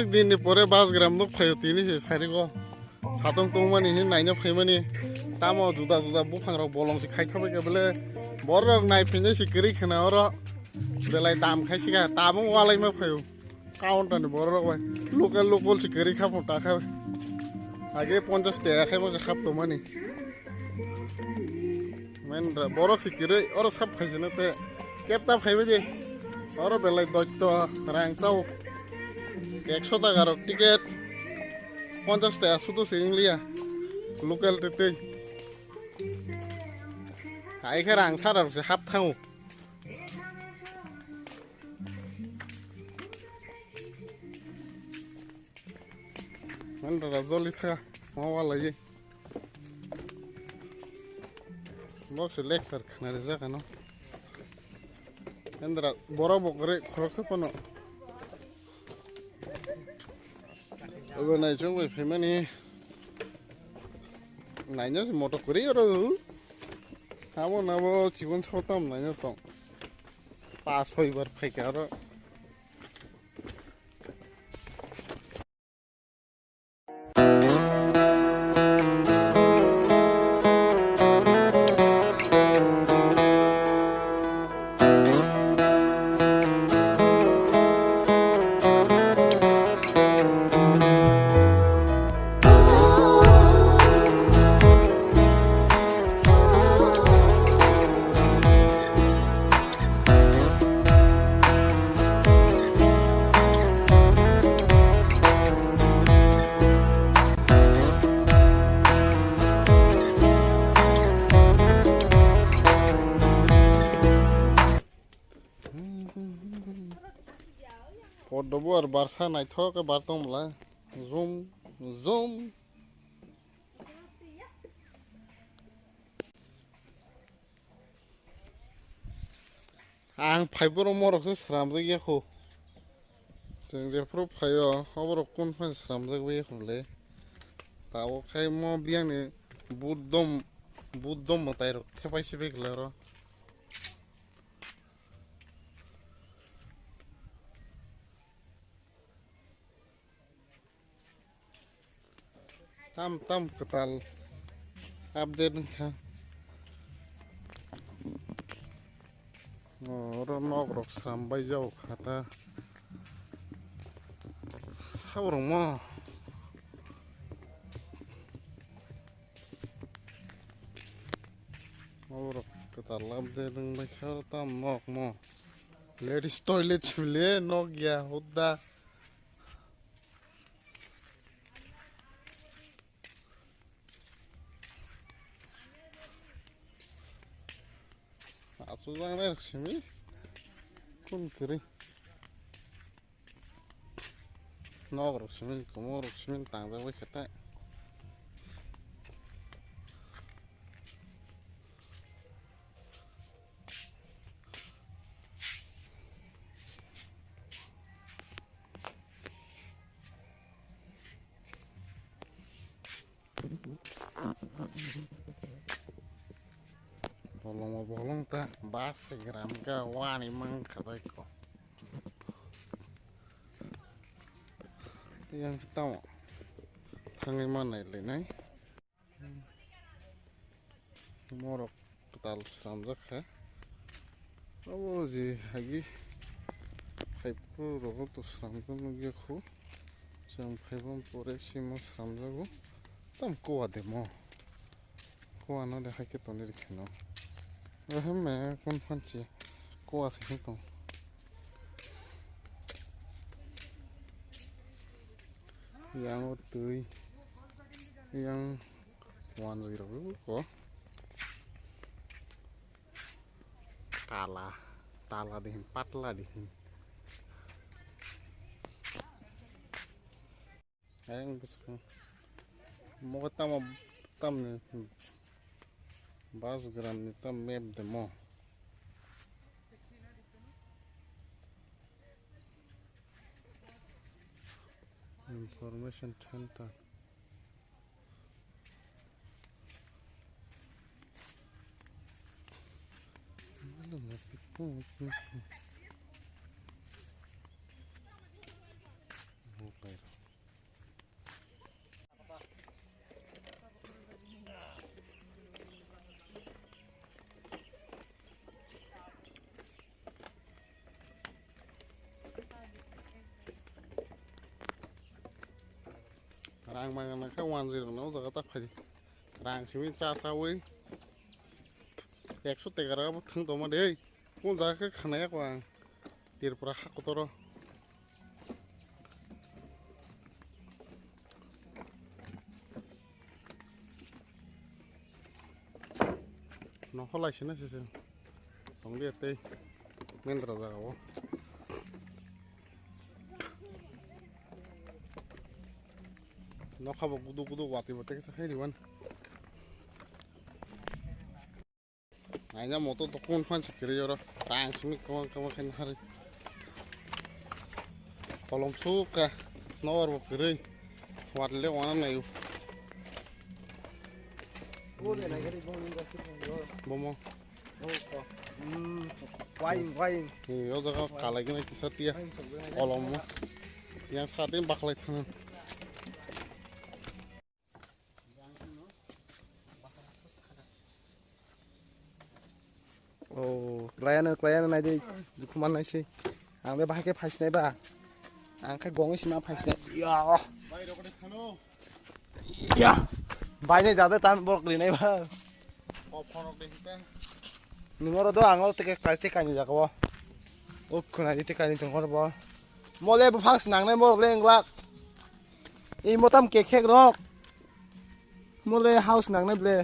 বরসিক দিন পরে 5 গ্রাম নুক ফাইও তিনি সাইরিগো সাতং তংমানি হি নাইनो ফাইमानि तामो जुदा जुदा बुफांराव बलंसि खायथाबाय गेबले बररक नायफिननाय सिकरि खोना अर बेलाय दाम खायसिगा ताबं वालाय मा फायो काउंटारनि बररक बाय लोकल सिकरि खाफो टाका आगे 50 टाका खाय मसे खापतो मानि मेनरा बरक सिकरि अर साप खायसने ते केपता फायबे जे अर बेलाय दैत्य रांसाव 100 টাকা टिकेट 50 টাকা শুধু সিংলিয়া लोकल तेते आइखा रां सारारसो हाब थाङो मानरा जलि थाङा मावालायो बक्स लेक्सार खोनादो जागानो एन्द्रा बरा बकरे खरकसो पनो अब नायजों बै फेमानि नायनो मटो करि अरो आमो नामो जीवन सतम नायनो तो 5-6 बार फैका अरो पदबो आरो बारसा नायथक बारतमला जुम जुम आं फाइबर मरकसो स्रामजो गेखौ जों जेफ्रो फायो खबर कोन फान स्रामजो गेखौले ताव खाय म बियाने बुद्धम मताय थेपाइसे बेगला र tam ketal update ka orang nogrok sampai jauh kata saurung mah nogrok ketal update dengan cara tam nok mah ladies toilet cule nok ya udah Asuzang nih sini, kun kiri, nor sini, kumor sini tangga wes kata. Bolong ta bas gram ka wani mang kadai ko yang tahu tangi mana ini nih morok total seramjak ya oh sih lagi kaipu rogo tuh seramjak lagi aku jam kaipun pore sih mau seramjak tam kuat deh mau kuat nade hake tonir keno मैं कौन पंची को आसे तो yang tui yang 1-0 ko tala dihin patla dihin yang busuk mau tam 12 gram ni tam map demo information center okay rang mà nó cái hoàn gì nó giờ tao phải rang chỉ biết cha sao ấy এক số tiền ra bắt thằng tụi mà đấy cũng ra cái khăn này qua tiền bạc hắc của tôi nó khó lại xin nó xem tổng đi tây men ra ra không nó không có gudu quạt thì mà cái sao hay đi vẫn này nhá một tổ con phan chỉ kiri rồi rang sumi kawan kan hari kolom suka nor bo kiri quạt le wana này bomo quay thì ở đó cả lại cái này kisah tia kolom yang saat ini bakal itu klien này đi kuman này sih ang be bahake phais này ba ang khai gong sima phais này ya bai này jada tan bor kli này ba ningor do angol teke kalche kani jakawo okkuna ite kani tongor bo mole bu phaks nang này mor leng lak i motam ke khek rok mole house nang này ble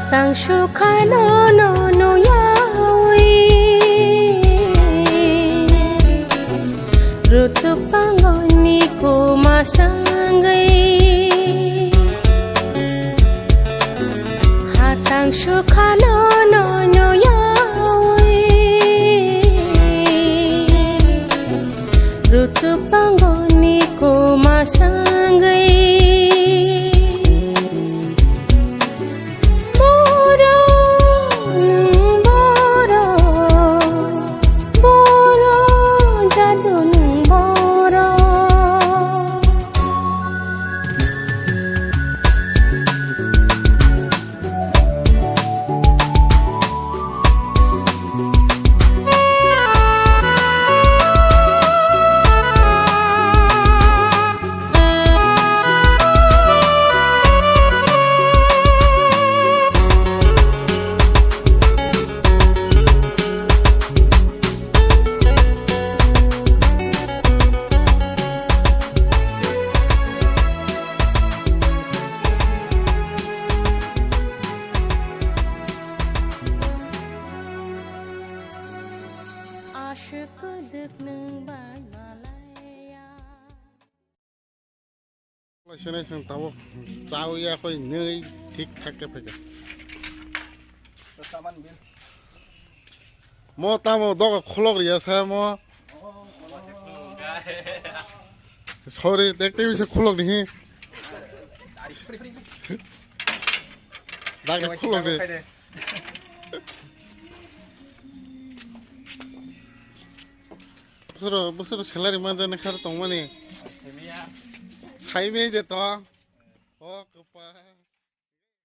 Hatang sukano no no yawi rutuk pangoni ko masangai Hatang sukano no no yawi rutuk pangoni ko masangai Cái này sang tao trao ra coi nơi thích thắc cái phải cái mua tao mua đó cái khô rồi sao mua sorry দেখতে বেশি খোলক দেখি দাগে খোলক দে বছর salary মাঝে খার তো মানে সাইমে যেত ও কপা